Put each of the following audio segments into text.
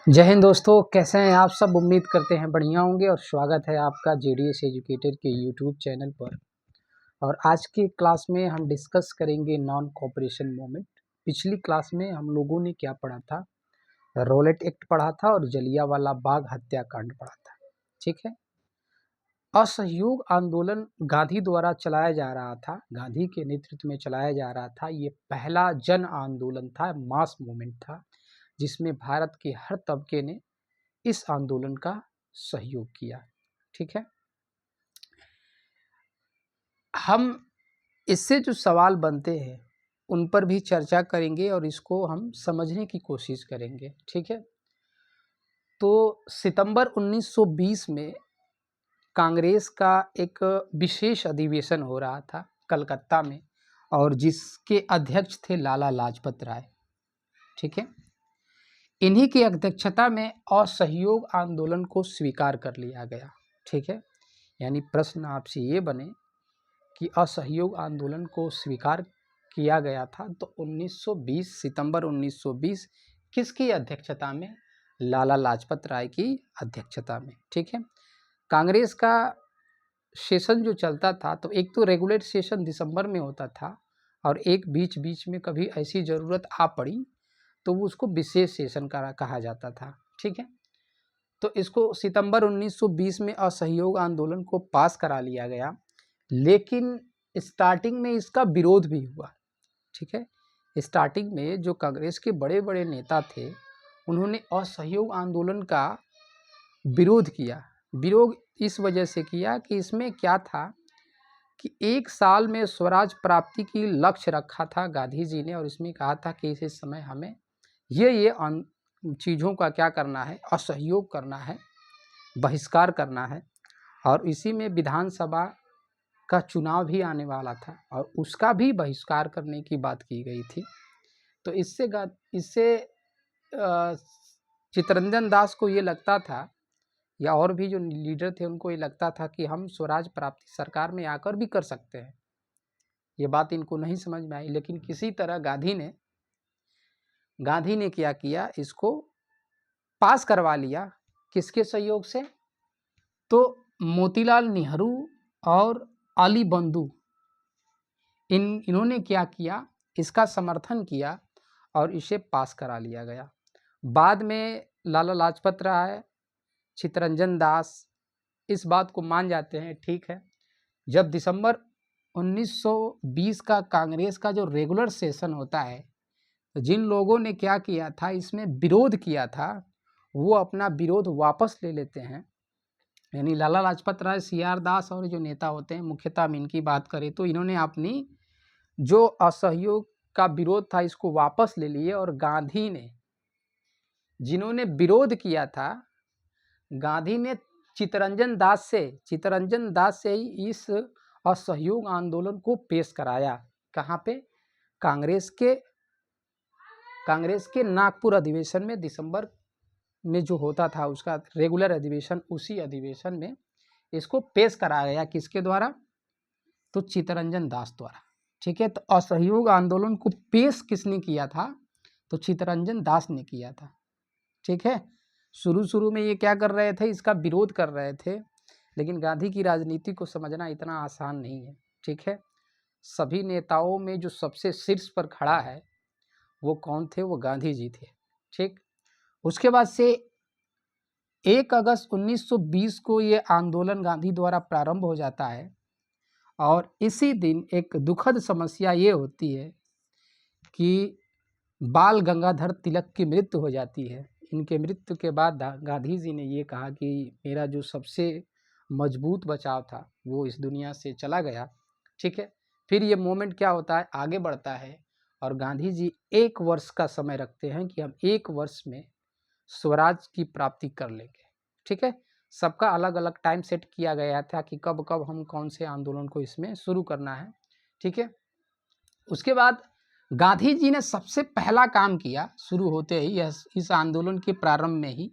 जय हिंद दोस्तों, कैसे हैं आप सब। उम्मीद करते हैं बढ़िया होंगे और स्वागत है आपका जेडीएस एजुकेटर के यूट्यूब चैनल पर। और आज की क्लास में हम डिस्कस करेंगे नॉन कोऑपरेशन मूवमेंट। पिछली क्लास में हम लोगों ने क्या पढ़ा था, रॉलेट एक्ट पढ़ा था और जलियांवाला बाग हत्याकांड पढ़ा था। ठीक है। असहयोग आंदोलन गांधी द्वारा चलाया जा रहा था, गांधी के नेतृत्व में चलाया जा रहा था। ये पहला जन आंदोलन था, मास मूवमेंट था, जिसमें भारत के हर तबके ने इस आंदोलन का सहयोग किया। ठीक है। हम इससे जो सवाल बनते हैं उन पर भी चर्चा करेंगे और इसको हम समझने की कोशिश करेंगे। ठीक है। तो सितंबर 1920 में कांग्रेस का एक विशेष अधिवेशन हो रहा था कलकत्ता में, और जिसके अध्यक्ष थे लाला लाजपत राय। ठीक है। इन्हीं की अध्यक्षता में असहयोग आंदोलन को स्वीकार कर लिया गया। ठीक है। यानी प्रश्न आपसे ये बने कि असहयोग आंदोलन को स्वीकार किया गया था तो 1920 सितंबर 1920 किसकी अध्यक्षता में? लाला लाजपत राय की अध्यक्षता में। ठीक है। कांग्रेस का सेशन जो चलता था तो एक तो रेगुलर सेशन दिसंबर में होता था और एक बीच बीच में कभी ऐसी ज़रूरत आ पड़ी तो वो उसको विशेष सेशन कहा जाता था। ठीक है। तो इसको सितंबर 1920 में असहयोग आंदोलन को पास करा लिया गया, लेकिन स्टार्टिंग में इसका विरोध भी हुआ। ठीक है। स्टार्टिंग में जो कांग्रेस के बड़े बड़े नेता थे उन्होंने असहयोग आंदोलन का विरोध किया। विरोध इस वजह से किया कि इसमें क्या था कि एक साल में स्वराज प्राप्ति की लक्ष्य रखा था गांधी जी ने, और इसमें कहा था कि इस समय हमें ये चीज़ों का क्या करना है, असहयोग करना है, बहिष्कार करना है। और इसी में विधानसभा का चुनाव भी आने वाला था और उसका भी बहिष्कार करने की बात की गई थी। तो इससे चित्तरंजन दास को ये लगता था, या और भी जो लीडर थे उनको ये लगता था कि हम स्वराज प्राप्ति सरकार में आकर भी कर सकते हैं। ये बात इनको नहीं समझ में आई, लेकिन किसी तरह गांधी ने क्या किया, इसको पास करवा लिया। किसके सहयोग से? तो मोतीलाल नेहरू और अली बंधु इन्होंने क्या किया, इसका समर्थन किया और इसे पास करा लिया गया। बाद में लाला लाजपत राय, चित्तरंजन दास इस बात को मान जाते हैं। ठीक है। जब दिसंबर 1920 का कांग्रेस का जो रेगुलर सेशन होता है तो जिन लोगों ने क्या किया था, इसमें विरोध किया था, वो अपना विरोध वापस ले लेते हैं। यानी लाला लाजपत राय, CR दास और जो नेता होते हैं, मुख्यतः हम इनकी बात करें तो इन्होंने अपनी जो असहयोग का विरोध था इसको वापस ले लिए, और गांधी ने, जिन्होंने विरोध किया था, गांधी ने चित्तरंजन दास से ही इस असहयोग आंदोलन को पेश कराया। कहाँ पे? कांग्रेस के नागपुर अधिवेशन में, दिसंबर में जो होता था उसका रेगुलर अधिवेशन, उसी अधिवेशन में इसको पेश कराया गया। किसके द्वारा? तो चित्तरंजन दास द्वारा। ठीक है। तो असहयोग आंदोलन को पेश किसने किया था? तो चित्तरंजन दास ने किया था। ठीक है। शुरू में ये क्या कर रहे थे, इसका विरोध कर रहे थे, लेकिन गांधी की राजनीति को समझना इतना आसान नहीं है। ठीक है। सभी नेताओं में जो सबसे शीर्ष पर खड़ा है वो कौन थे? वो गांधी जी थे। ठीक। उसके बाद से 1 अगस्त 1920 को ये आंदोलन गांधी द्वारा प्रारंभ हो जाता है, और इसी दिन एक दुखद समस्या ये होती है कि बाल गंगाधर तिलक की मृत्यु हो जाती है। इनके मृत्यु के बाद गांधी जी ने ये कहा कि मेरा जो सबसे मजबूत बचाव था वो इस दुनिया से चला गया। ठीक है। फिर ये मोमेंट क्या होता है, आगे बढ़ता है, और गांधी जी 1 वर्ष का समय रखते हैं कि हम 1 वर्ष में स्वराज की प्राप्ति कर लेंगे। ठीक है। सबका अलग अलग टाइम सेट किया गया था कि कब कब हम कौन से आंदोलन को इसमें शुरू करना है। ठीक है। उसके बाद गांधी जी ने सबसे पहला काम किया, शुरू होते ही इस आंदोलन के प्रारंभ में ही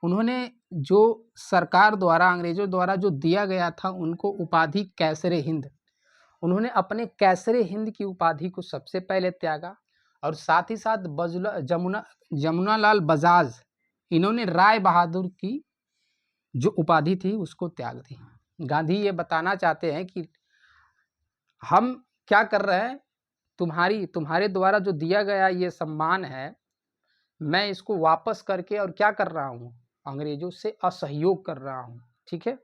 उन्होंने जो सरकार द्वारा, अंग्रेजों द्वारा जो दिया गया था उनको उपाधि कैसरे हिंद, उन्होंने अपने कैसरे हिंद की उपाधि को सबसे पहले त्यागा, और साथ ही साथ जमुनालाल बजाज इन्होंने राय बहादुर की जो उपाधि थी उसको त्याग दी। गांधी ये बताना चाहते हैं कि हम क्या कर रहे हैं, तुम्हारे द्वारा जो दिया गया ये सम्मान है, मैं इसको वापस करके और क्या कर रहा हूँ, अंग्रेजों से असहयोग कर रहा हूँ। ठीक है,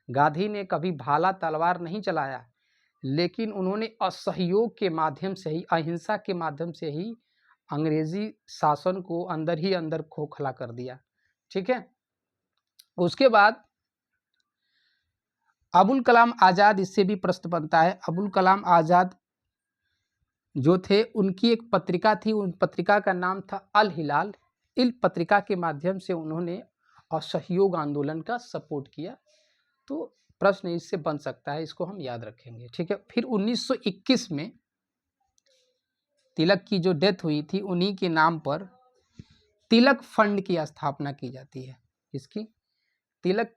गांधी ने कभी भाला तलवार नहीं चलाया, लेकिन उन्होंने असहयोग के माध्यम से ही, अहिंसा के माध्यम से ही अंग्रेजी शासन को अंदर ही अंदर खोखला कर दिया। ठीक है, उसके बाद अबुल कलाम आज़ाद, इससे भी प्रश्न बनता है। अबुल कलाम आज़ाद जो थे, उनकी एक पत्रिका थी, उन पत्रिका का नाम था अल हिलाल। इस पत्रिका के माध्यम से उन्होंने असहयोग आंदोलन का सपोर्ट किया। तो प्रश्न इससे बन सकता है, इसको हम याद रखेंगे। ठीक है, फिर 1921 में तिलक की जो डेथ हुई थी, उन्हीं के नाम पर तिलक फंड की स्थापना की जाती है। इसकी तिलक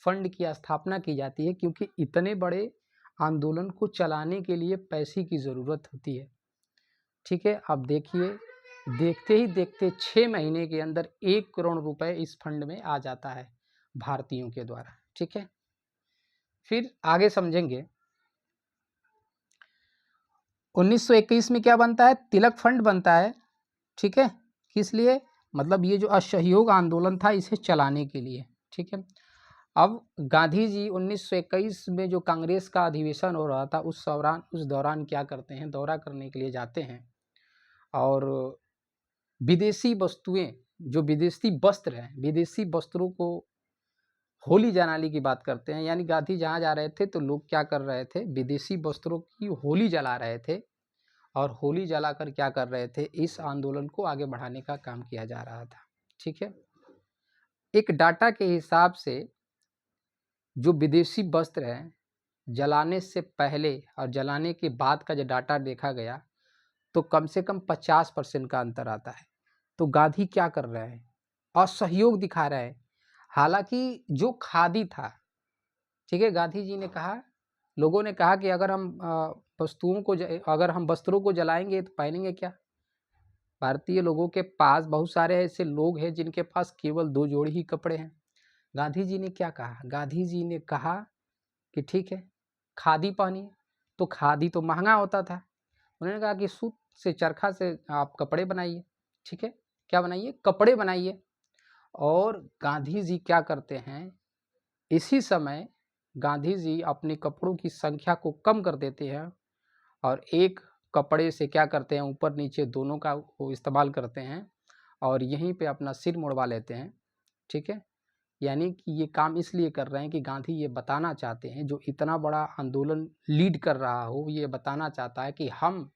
फंड की स्थापना की जाती है क्योंकि इतने बड़े आंदोलन को चलाने के लिए पैसे की ज़रूरत होती है। ठीक है, अब देखिए, देखते ही देखते 6 महीने के अंदर 1 करोड़ रुपए इस फंड में आ जाता है भारतीयों के द्वारा। ठीक है, फिर आगे समझेंगे। 1921 में क्या बनता है, तिलक फंड बनता है। ठीक है, किस लिए, मतलब ये जो असहयोग आंदोलन था इसे चलाने के लिए। ठीक है, अब गांधी जी 1921 में जो कांग्रेस का अधिवेशन हो रहा था, उस दौरान क्या करते हैं, दौरा करने के लिए जाते हैं और विदेशी वस्तुएं, जो विदेशी वस्त्र हैं, विदेशी वस्त्रों को होली जलाने की बात करते हैं। यानी गांधी जहाँ जा रहे थे तो लोग क्या कर रहे थे, विदेशी वस्त्रों की होली जला रहे थे और होली जलाकर क्या कर रहे थे, इस आंदोलन को आगे बढ़ाने का काम किया जा रहा था। ठीक है, एक डाटा के हिसाब से जो विदेशी वस्त्र हैं, जलाने से पहले और जलाने के बाद का जो डाटा देखा गया तो कम से कम 50% का अंतर आता है। तो गांधी क्या कर रहे हैं, असहयोग दिखा रहे हैं। हालांकि जो खादी था, ठीक है, गांधी जी ने कहा, लोगों ने कहा कि अगर हम वस्त्रों को जलाएंगे तो पहनेंगे क्या। भारतीय लोगों के पास बहुत सारे ऐसे लोग हैं जिनके पास केवल 2 जोड़ी ही कपड़े हैं। गांधी जी ने क्या कहा, गांधी जी ने कहा कि ठीक है, खादी पहनिए। तो खादी तो महंगा होता था, उन्होंने कहा कि सूत से, चरखा से आप कपड़े बनाइए। ठीक है, क्या बनाइए, कपड़े बनाइए। और गांधी जी क्या करते हैं, इसी समय गांधी जी अपने कपड़ों की संख्या को कम कर देते हैं और एक कपड़े से क्या करते हैं, ऊपर नीचे दोनों का वो इस्तेमाल करते हैं और यहीं पे अपना सिर मुड़वा लेते हैं। ठीक है, यानी कि ये काम इसलिए कर रहे हैं कि गांधी ये बताना चाहते हैं, जो इतना बड़ा आंदोलन लीड कर रहा हो, ये बताना चाहता है कि हम,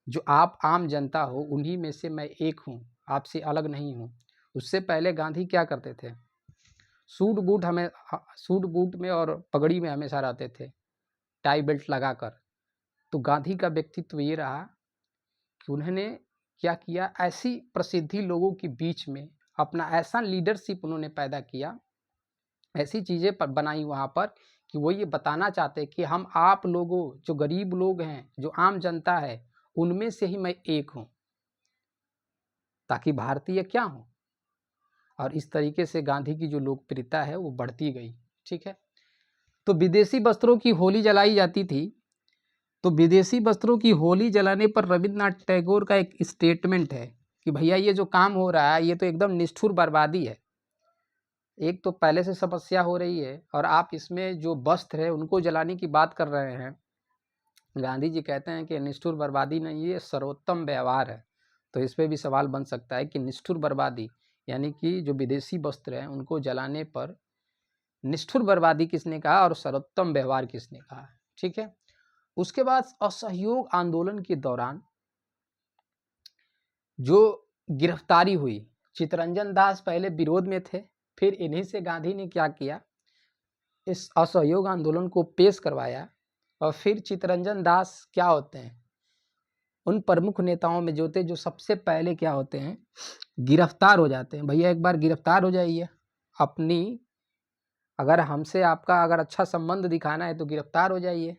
जो आप आम जनता हो, उन्हीं में से मैं एक हूँ, आपसे अलग नहीं हूँ। उससे पहले गांधी क्या करते थे, सूट बूट में और पगड़ी में हमेशा रहते थे, टाई बेल्ट लगाकर। तो गांधी का व्यक्तित्व ये रहा कि उन्होंने क्या किया, ऐसी प्रसिद्धि लोगों के बीच में अपना ऐसा लीडरशिप उन्होंने पैदा किया, ऐसी चीज़ें पर बनाई वहाँ पर कि वो ये बताना चाहते कि हम आप लोगों, जो गरीब लोग हैं, जो आम जनता है, उनमें से ही मैं एक हूँ, ताकि भारतीय क्या हो। और इस तरीके से गांधी की जो लोकप्रियता है वो बढ़ती गई। ठीक है, तो विदेशी वस्त्रों की होली जलाई जाती थी। तो विदेशी वस्त्रों की होली जलाने पर रविन्द्रनाथ टैगोर का एक स्टेटमेंट है कि भैया ये जो काम हो रहा है ये तो एकदम निष्ठुर बर्बादी है। एक तो पहले से समस्या हो रही है और आप इसमें जो वस्त्र है उनको जलाने की बात कर रहे हैं। गांधी जी कहते हैं कि निष्ठुर बर्बादी नहीं, ये सर्वोत्तम व्यवहार है। तो इस पर भी सवाल बन सकता है कि निष्ठुर बर्बादी यानी कि जो विदेशी वस्त्र हैं उनको जलाने पर निष्ठुर बर्बादी किसने कहा और सर्वोत्तम व्यवहार किसने कहा। ठीक है, उसके बाद असहयोग आंदोलन के दौरान जो गिरफ्तारी हुई, चित्तरंजन दास पहले विरोध में थे, फिर इन्हीं से गांधी ने क्या किया, इस असहयोग आंदोलन को पेश करवाया और फिर चित्तरंजन दास क्या होते हैं, उन प्रमुख नेताओं में जो थे, जो सबसे पहले क्या होते हैं, गिरफ्तार हो जाते हैं। भैया एक बार गिरफ्तार हो जाइए, अपनी, अगर हमसे आपका अगर अच्छा संबंध दिखाना है तो गिरफ्तार हो जाइए।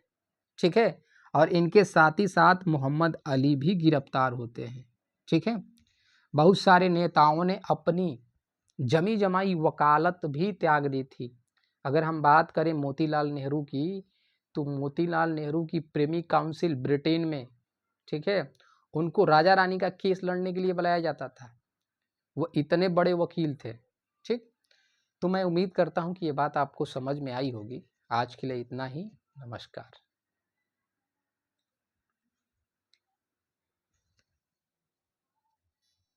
ठीक है, और इनके साथ ही साथ मोहम्मद अली भी गिरफ्तार होते हैं। ठीक है, बहुत सारे नेताओं ने अपनी जमी जमाई वकालत भी त्याग दी थी। अगर हम बात करें मोतीलाल नेहरू की, तो मोतीलाल नेहरू की प्रेमी काउंसिल ब्रिटेन में, ठीक है, उनको राजा रानी का केस लड़ने के लिए बुलाया जाता था। वो इतने बड़े वकील थे। ठीक, तो मैं उम्मीद करता हूँ कि ये बात आपको समझ में आई होगी। आज के लिए इतना ही। नमस्कार।